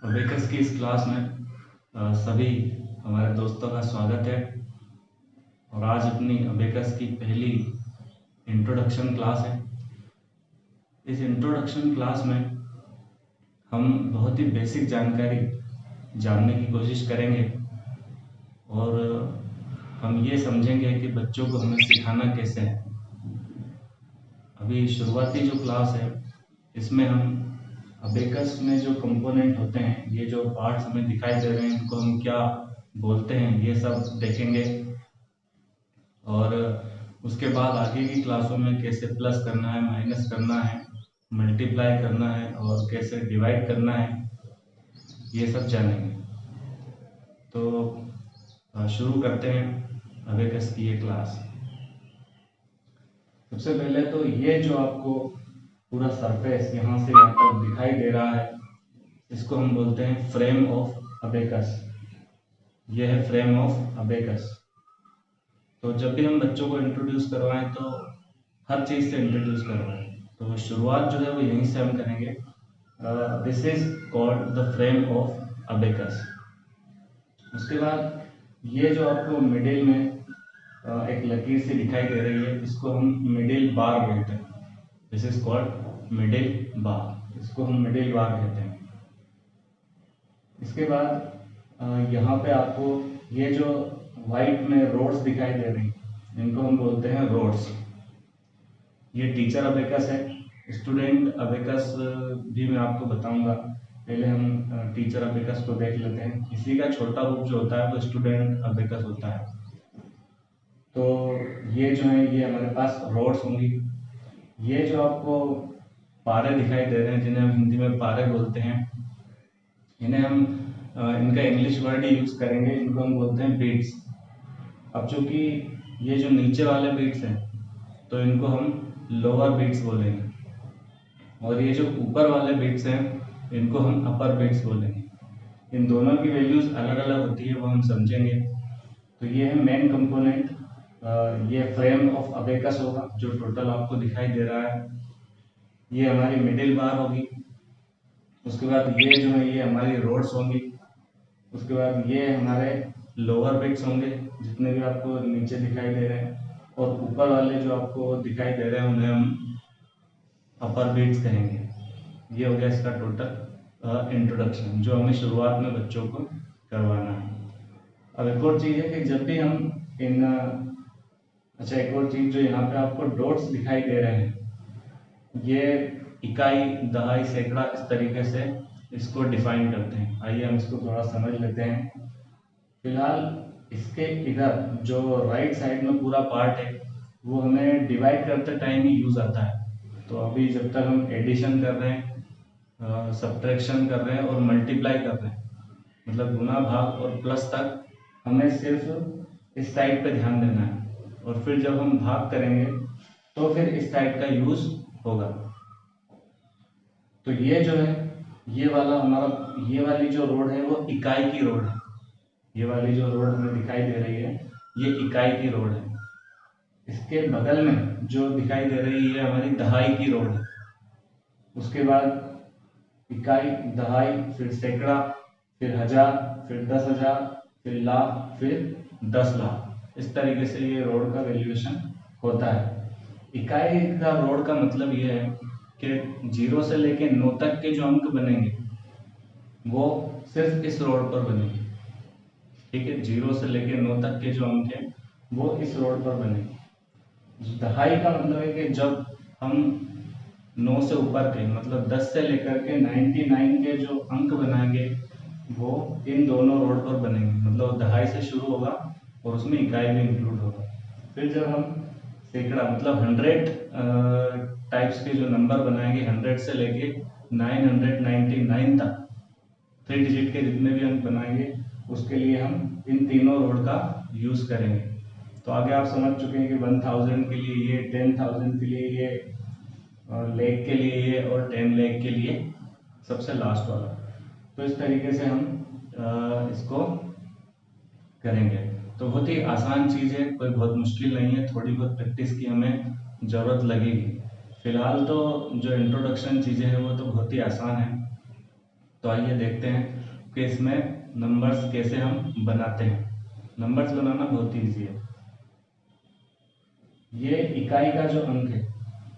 Abacus की इस class में सभी हमारे दोस्तों का स्वागत है। और आज अपनी अबेकस की पहली इंट्रोडक्शन क्लास है। इस इंट्रोडक्शन क्लास में हम बहुत ही बेसिक जानकारी जानने की कोशिश करेंगे और हम ये समझेंगे कि बच्चों को हमें सिखाना कैसे है। अभी शुरुआती जो क्लास है इसमें हम अबेकस में जो कंपोनेंट होते हैं, ये जो पार्ट्स हमें दिखाई दे रहे हैं, इनको हम क्या बोलते हैं ये सब देखेंगे। और उसके बाद आगे की क्लासों में कैसे प्लस करना है, माइनस करना है, मल्टीप्लाई करना है और कैसे डिवाइड करना है, ये सब जानेंगे। तो शुरू करते हैं अबेकस की ये क्लास। सबसे पहले तो ये जो आपको पूरा सरफेस यहाँ से यहाँ तक दिखाई दे रहा है, इसको हम बोलते हैं फ्रेम ऑफ अबेकस। ये है फ्रेम ऑफ अबेकस। तो जब भी हम बच्चों को इंट्रोड्यूस करवाएं तो हर चीज़ से इंट्रोड्यूस करवाएं। तो शुरुआत जो है वो यहीं से हम करेंगे। This is called the frame of abacus. उसके बाद ये जो आपको मिडिल में एक लकीर सी दिखाई दे रही है, इसको हम मिडिल बार बोलते हैं। दिस इज कॉल्ड मिडिल बार, इसको हम मिडिल बार कहते हैं। इसके बाद यहाँ पे आपको ये जो वाइट में रोड्स दिखाई दे रही हैं, इनको हम बोलते हैं रोड्स। ये टीचर अबेकस है, स्टूडेंट अबेकस भी मैं आपको बताऊंगा। पहले हम टीचर अबेकस को देख लेते हैं। इसी का छोटा रूप जो होता है वो स्टूडेंट अबेकस होता है। तो ये जो है ये हमारे पास रोड्स होंगी। ये जो आपको पारे दिखाई दे रहे हैं, जिन्हें हम हिंदी में पारे बोलते हैं, इन्हें हम इनका इंग्लिश वर्ड ही यूज करेंगे, इनको हम बोलते हैं बीट्स। अब चूंकि ये जो नीचे वाले बीट्स हैं तो इनको हम लोअर बीट्स बोलेंगे, और ये जो ऊपर वाले बीट्स हैं इनको हम अपर बीट्स बोलेंगे। इन दोनों की वैल्यूज अलग अलग होती है, वो हम समझेंगे। तो ये है मेन कंपोनेंट, ये फ्रेम ऑफ अबेकस होगा जो टोटल आपको दिखाई दे रहा है। ये हमारी मिडिल बार होगी। उसके बाद ये जो है ये हमारी रोड्स होंगी। उसके बाद ये हमारे लोअर बीट्स होंगे, जितने भी आपको नीचे दिखाई दे रहे हैं, और ऊपर वाले जो आपको दिखाई दे रहे हैं उन्हें हम अपर बीट्स कहेंगे। ये हो गया इसका टोटल इंट्रोडक्शन जो हमें शुरुआत में बच्चों को करवाना है। अब एक और चीज़ है कि जब भी हम एक और चीज़ जो यहाँ पे आपको डॉट्स दिखाई दे रहे हैं, ये इकाई, दहाई, सैकड़ा, इस तरीके से इसको डिफाइन करते हैं। आइए हम इसको थोड़ा समझ लेते हैं। फिलहाल इसके इधर जो राइट साइड में पूरा पार्ट है वो हमें डिवाइड करते टाइम ही यूज आता है। तो अभी जब तक हम एडिशन कर रहे हैं, सब्ट्रैक्शन कर रहे हैं और मल्टीप्लाई कर रहे हैं, मतलब गुना, भाग और प्लस तक, हमें सिर्फ इस साइड पे ध्यान देना है। और फिर जब हम भाग करेंगे तो फिर इस साइड का यूज होगा। तो ये जो है ये वाला हमारा, ये वाली जो रोड है वो इकाई की रोड है। ये वाली जो रोड हमें दिखाई दे रही है ये इकाई की रोड है। इसके बगल में जो दिखाई दे रही है हमारी दहाई की रोड है। उसके बाद इकाई, दहाई, फिर सैकड़ा, फिर हजार, फिर 10,000, फिर लाख, फिर 10 लाख। इस तरीके से ये रोड का वैल्यूएशन होता है। इकाई का रोड का मतलब ये है कि 0 से लेके 9 तक के जो अंक बनेंगे वो सिर्फ इस रोड पर बनेंगे। ठीक है, 0 से लेके 9 तक के जो अंक हैं वो इस रोड पर बनेंगे। दहाई का मतलब है कि जब हम 9 से ऊपर के, मतलब 10 से लेकर के 99 के जो अंक बनाएंगे वो इन दोनों रोड पर बनेंगे। मतलब दहाई से शुरू होगा और उसमें इकाई भी इंक्लूड होगा। फिर जब हम सैकड़ा, मतलब 100 टाइप्स के जो नंबर बनाएंगे, 100 से लेके 999 तक 3 डिजिट के जितने भी अंक बनाएंगे, उसके लिए हम इन तीनों रोड का यूज करेंगे। तो आगे आप समझ चुके हैं कि 1000 के लिए ये, 10,000 के लिए ये, लेक के लिए ये, और 10 लेक के लिए सबसे लास्ट वाला। तो इस तरीके से हम इसको करेंगे। तो बहुत ही आसान चीज़ है, कोई बहुत मुश्किल नहीं है। थोड़ी बहुत प्रैक्टिस की हमें ज़रूरत लगेगी। फिलहाल तो जो इंट्रोडक्शन चीज़ें हैं वो तो बहुत ही आसान है। तो आइए देखते हैं कि इसमें नंबर्स कैसे हम बनाते हैं। नंबर्स बनाना बहुत ईजी है। ये इकाई का जो अंक है,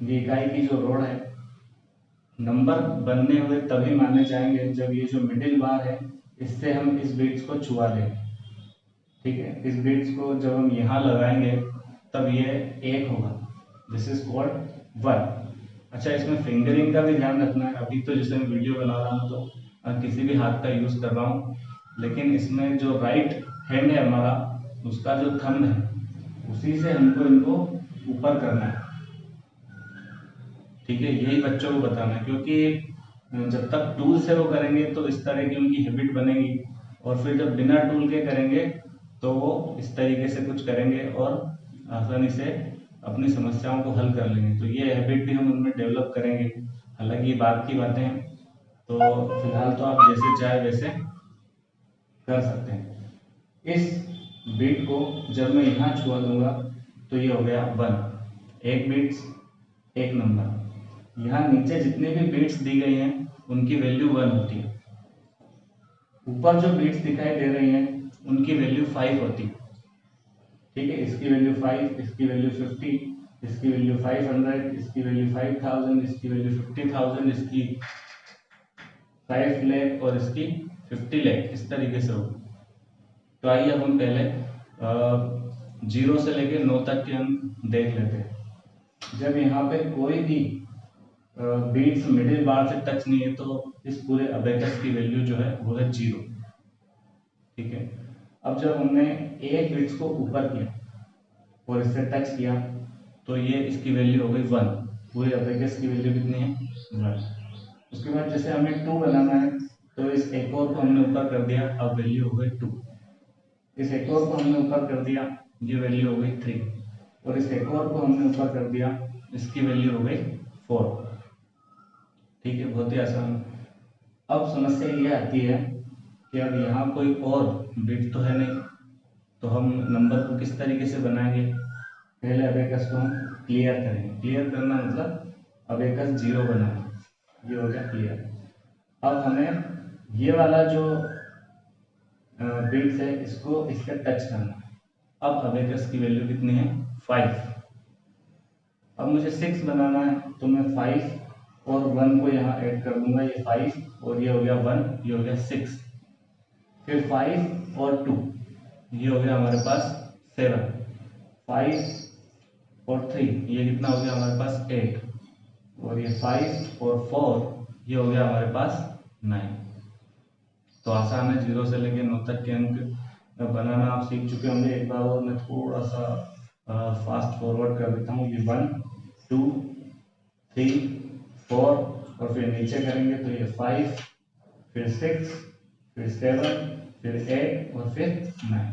ये इकाई की जो रोड है, नंबर बनने हुए तभी माने जाएंगे जब ये जो मिडिल बार है इससे हम इस बिट्स को छुआ देंगे। ठीक है, इस बिट्स को जब हम यहाँ लगाएंगे तब ये 1 होगा। This is called 1। अच्छा, इसमें फिंगरिंग का भी ध्यान रखना है। अभी तो जैसे मैं वीडियो बना रहा हूँ तो किसी भी हाथ का यूज कर रहा हूँ, लेकिन इसमें जो राइट हैंड है हमारा, उसका जो थंब है उसी से हमको इनको ऊपर करना है। ठीक है, यही बच्चों को बताना है, क्योंकि जब तक टूल से वो करेंगे तो इस तरह की उनकी हैबिट बनेगी, और फिर जब बिना टूल के करेंगे तो वो इस तरीके से कुछ करेंगे और आसानी से अपनी समस्याओं को हल कर लेंगे। तो ये हैबिट भी हम उनमें डेवलप करेंगे। हालांकि ये बात की बातें हैं, तो फिलहाल तो आप जैसे चाहे वैसे कर सकते हैं। इस बीट को जब मैं यहाँ छुआ दूंगा तो ये हो गया 1। एक बीट्स एक नंबर। यहाँ नीचे जितने भी बीट्स दी गई हैं उनकी वैल्यू 1 होती है। ऊपर जो बीट्स दिखाई दे रही हैं उनकी वैल्यू 5 होती है। ठीक है, इसकी वैल्यू 5, इसकी वैल्यू 50, इसकी वैल्यू 500, इसकी वैल्यू 5000, इसकी वैल्यू 50000, इसकी 5 लाख और इसकी 50 लाख, इस तरीके से होगी। तो आइए अब हम पहले 0 से लेकर 9 तक के अंक देख लेते हैं। जब यहाँ पे कोई भी बीट्स मिडिल बार से टच नहीं है तो इस पूरे अबेकस की वैल्यू जो है वो है 0। ठीक है, अब जब हमने एक बिट्स को ऊपर किया और इससे टच किया तो ये इसकी वैल्यू हो गई 1। पूरे अबेकस की वैल्यू कितनी है? 1। उसके बाद जैसे हमें 2 बनाना है तो इस एक और को हमने ऊपर कर दिया, अब वैल्यू हो गई 2। इस एक और को हमने ऊपर कर दिया, ये वैल्यू हो गई 3। और इस एक और को हमने ऊपर कर दिया, इसकी वैल्यू हो गई 4। ठीक है, बहुत ही आसान। अब समस्या ये आती है कि अब यहाँ कोई और बिट तो है नहीं, तो हम नंबर को किस तरीके से बनाएंगे? पहले अबेकस को हम क्लियर करेंगे। क्लियर करना मतलब अबेकस 0 बनाना। ये हो गया क्लियर। अब हमें ये वाला जो बिट्स है इसको इसका टच करना है। अब अबेकस की वैल्यू कितनी है? 5। अब मुझे 6 बनाना है तो मैं 5 और 1 को यहाँ ऐड कर दूंगा। ये 5 और ये हो गया 1, ये हो गया 6। फिर 5 और 2, ये हो गया हमारे पास 7। 5 और 3, ये कितना हो गया हमारे पास? 8। और ये 5 और 4, ये हो गया हमारे पास 9। तो आसान है, 0 से लेकर 9 तक के अंक बनाना आप सीख चुके होंगे। एक बार और मैं थोड़ा सा फास्ट फॉरवर्ड कर देता हूँ। ये 1 2 3 4 और फिर नीचे करेंगे तो ये 5, फिर 6, फिर 7, फिर 8 और फिर 9।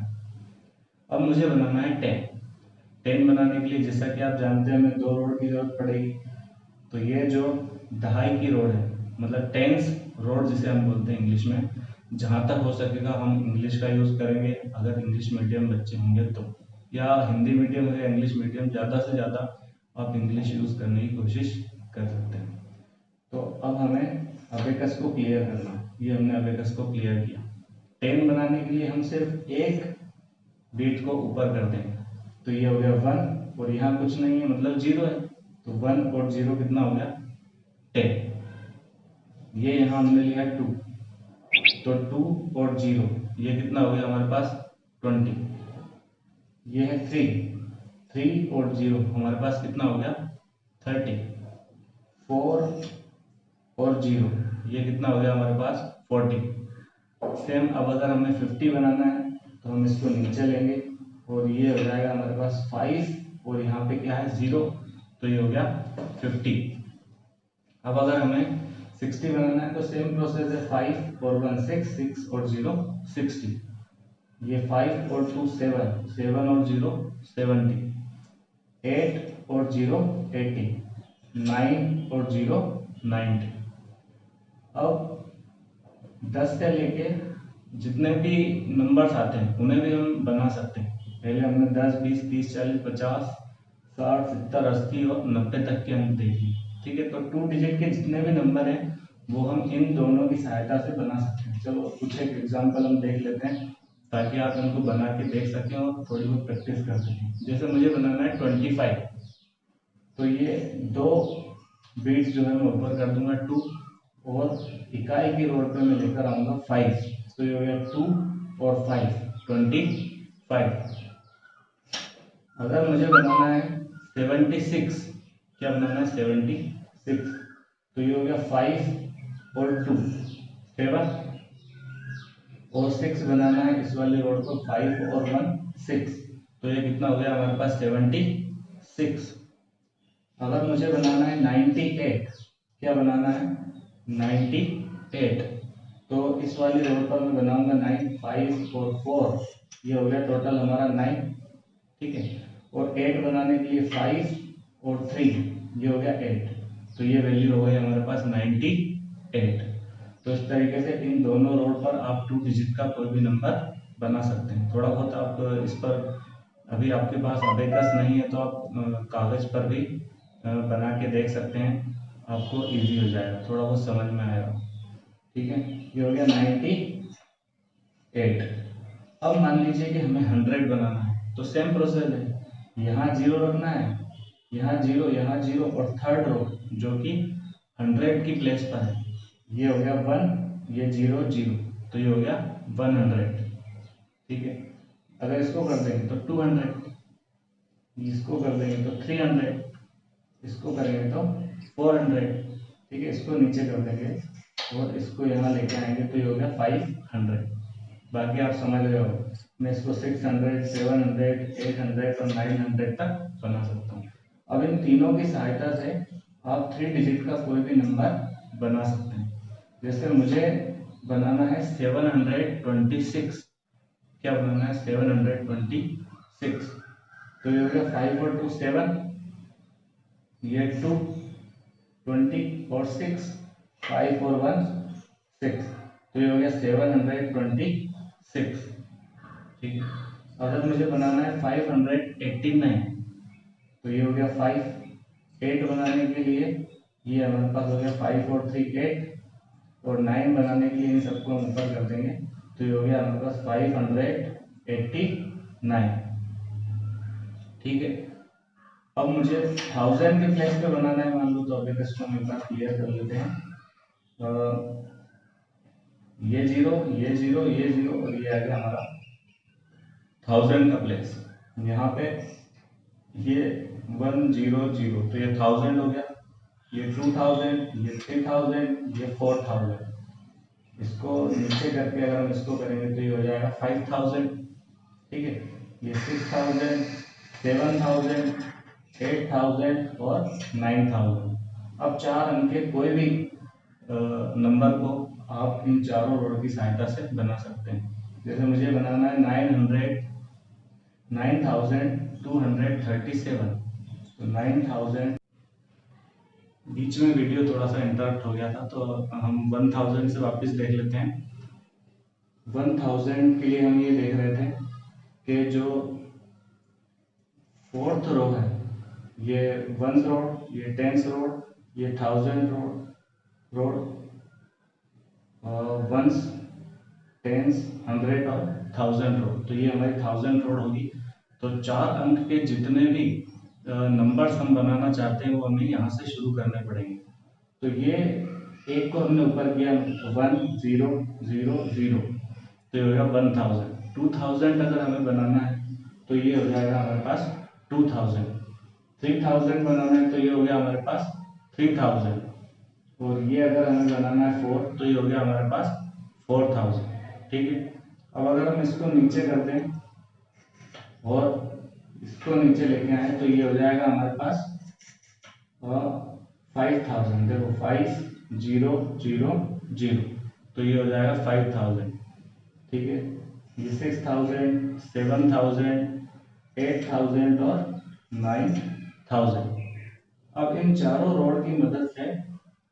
अब मुझे बनाना है 10। 10 बनाने के लिए जैसा कि आप जानते हैं हमें 2 रोड की जरूरत पड़ेगी। तो ये जो दहाई की रोड है, मतलब टेंस रोड जिसे हम बोलते हैं इंग्लिश में, जहाँ तक हो सकेगा हम इंग्लिश का यूज़ करेंगे अगर इंग्लिश मीडियम बच्चे होंगे तो, या हिंदी मीडियम है इंग्लिश मीडियम, ज़्यादा से ज़्यादा आप इंग्लिश यूज़ करने की कोशिश कर सकते हैं। तो अब हमें अबेकस को क्लियर करना है। ये हमने अबेकस को क्लियर किया। 10 बनाने के लिए हम सिर्फ एक बीट को ऊपर कर देंगे, तो ये हो गया 1 और यहाँ कुछ नहीं है मतलब 0 है, तो 1 और 0 कितना हो गया? 10। ये यहाँ हमने लिया 2, तो 2 और 0 ये कितना हो गया हमारे पास? 20। ये है 3 और 0 हमारे पास कितना हो गया? 30। 4 और 0 ये कितना हो गया हमारे पास? 40। सेम अब अगर हमें 50 बनाना है तो हम इसको नीचे लेंगे और ये हो जाएगा हमारे पास 5 और यहाँ पे क्या है? 0, तो ये हो गया 50। अब अगर हमें 60 बनाना है तो सेम प्रोसेस है। 5 और 1 6, 6 और 0 60। ये 5 और 2 7, 7 और 0 70, 8 और 0 80, 9 और 0 90। अब 10 से लेके जितने भी नंबर्स आते हैं उन्हें भी हम बना सकते हैं। पहले हमने 10 20 30 40 50 60 70 80 और 90 तक के अंक देख लिए। ठीक है, तो 2 डिजिट के जितने भी नंबर हैं वो हम इन दोनों की सहायता से बना सकते हैं। चलो कुछ एक एग्जाम्पल हम देख लेते हैं ताकि आप इनको बना के देख सकें और थोड़ी बहुत प्रैक्टिस कर सकें। जैसे मुझे बनाना है 25, तो ये दो बीट्स जो है मैं ऊपर कर दूंगा 2, और इकाई की रोड पे मैं लेकर आऊंगा 5, तो ये हो गया 2 और 5, 25। अगर मुझे बनाना है 76, क्या बनाना है 76, तो ये हो गया 5 और 2 7, और 6 बनाना है इस वाले रोड को, 5 और 1 6, तो ये कितना हो गया हमारे पास 76। अगर मुझे बनाना है 98, क्या बनाना है 98, तो इस वाली रोड पर मैं बनाऊंगा 9, 5 और 4, ये हो गया टोटल हमारा 9, ठीक है। और 8 बनाने के लिए 5 और 3, ये हो गया 8, तो ये वैल्यू हो गई हमारे पास 98। तो इस तरीके से इन दोनों रोड पर आप 2 डिजिट का कोई भी नंबर बना सकते हैं। थोड़ा बहुत आप इस पर, अभी आपके पास अबेकस नहीं है तो आप कागज पर भी बना के देख सकते हैं, आपको इजी हो जाएगा, थोड़ा बहुत समझ में आएगा, ठीक है। ये हो गया 98। अब मान लीजिए कि हमें 100 बनाना है, तो सेम प्रोसेस है, यहाँ 0 रखना है, यहाँ 0, यहाँ 0, और थर्ड रो जो कि 100 की प्लेस पर है, ये हो गया 1, ये 0 0, तो ये हो गया 100, ठीक है। अगर इसको कर देंगे तो 200, इसको कर देंगे तो 300, इसको करेंगे तो 400, ठीक है। इसको नीचे कर देंगे और इसको यहाँ लेके आएंगे तो ये हो गया 500। बाकी आप समझ रहे हो, मैं इसको 600, 700, 800 और 900 तक बना सकता हूँ। अब इन तीनों की सहायता से आप 3 डिजिट का कोई भी नंबर बना सकते हैं। जैसे मुझे बनाना है 726, क्या बनाना है 726, तो ये हो गया 5 और 2 7, ये 2 20 और 6, 5 और 1 6, तो ये हो गया 726, ठीक है। अगर मुझे बनाना है 589, तो ये हो गया 5, 8 बनाने के लिए ये हमारे पास हो गया 5 और 3 8, और 9 बनाने के लिए इन सबको हम ऊपर कर देंगे, तो ये हो गया हमारे पास 589, ठीक है। अब मुझे 1000 के प्लेस पे बनाना है, मान लो, तो अभी इसको हम एक बार क्लियर कर लेते हैं। ये 0, ये 0, ये 0, और ये आ गया हमारा 1000 का प्लेस। यहाँ पे ये 1 0 0, तो ये 1000 हो गया, ये 2000, ये 3000, ये 4000। इसको नीचे करके अगर हम इसको करेंगे तो ये हो जाएगा 5000, ठीक है। ये 6000, 7000, 8000 और 9000। अब 4 अंक के कोई भी नंबर को आप इन चारों रोड की सहायता से बना सकते हैं। जैसे मुझे बनाना है 9237, तो 9000, बीच में वीडियो थोड़ा सा इंटरप्ट हो गया था, तो हम 1000 से वापस देख लेते हैं। 1000 के लिए हम ये देख रहे थे कि जो 4th रो है, ये 1 रोड, ये 10th रोड, ये 1000 रोड, 1s, 10s, 100 और 1000 रोड, तो ये हमारी 1000 रोड होगी। तो 4 अंक के जितने भी नंबर्स हम बनाना चाहते हैं वो हमें यहाँ से शुरू करने पड़ेंगे। तो ये एक को हमने ऊपर किया 1 0 0 0, तो ये हो गया 1000। 2000 अगर हमें बनाना है तो ये हो जाएगा हमारे पास 2000। 3000 बनाना है तो ये हो गया हमारे पास 3000, और ये अगर हमें बनाना है 4, तो ये हो गया हमारे पास 4000, ठीक है। अब अगर हम इसको नीचे कर दें और इसको नीचे लेके आए तो ये हो जाएगा हमारे पास 5000। देखो 5 0 0 0, तो ये हो जाएगा 5000, ठीक है। ये 6000, 7000, 8000 और 9000। अब इन चारों रोड की मदद से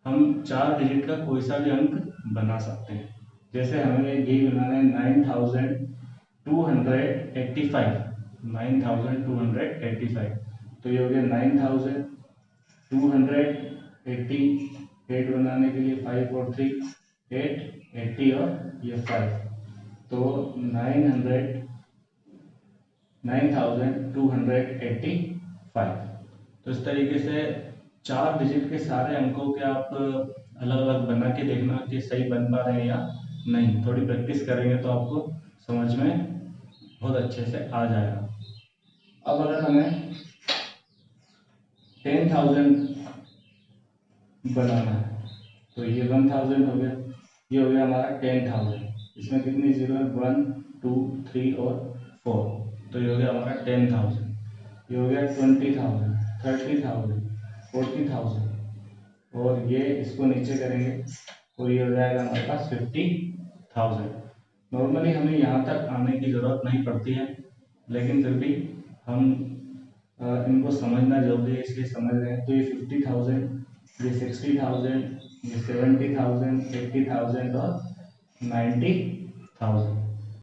हम 4 डिजिट का कोई सा भी अंक बना सकते हैं। जैसे हमें यही बनाना है 9285, 9285, तो ये हो गया 9285, 8 बनाने के लिए 5 और 3 8, 80 और ये 5, तो 9285। तो इस तरीके से 4 डिजिट के सारे अंकों के आप अलग अलग बना के देखना कि सही बन पा रहे हैं या नहीं। थोड़ी प्रैक्टिस करेंगे तो आपको समझ में बहुत अच्छे से आ जाएगा। अब अगर हमें 10,000 बनाना है तो ये 1000 हो गया, ये हो गया हमारा 10,000। इसमें कितनी जीरो है, 1 2 3 और 4, तो ये हो गया हमारा 10,000। ये हो गया 20,000, 30,000, 40,000, और ये इसको नीचे करेंगे तो ये हो जाएगा हमारे पास 50,000। नॉर्मली हमें यहाँ तक आने की ज़रूरत नहीं पड़ती है, लेकिन फिर भी हम इनको समझना जरूरी है, इसलिए समझ रहे हैं। तो ये 50,000, ये 60,000, ये 70,000, 80,000 और 90,000।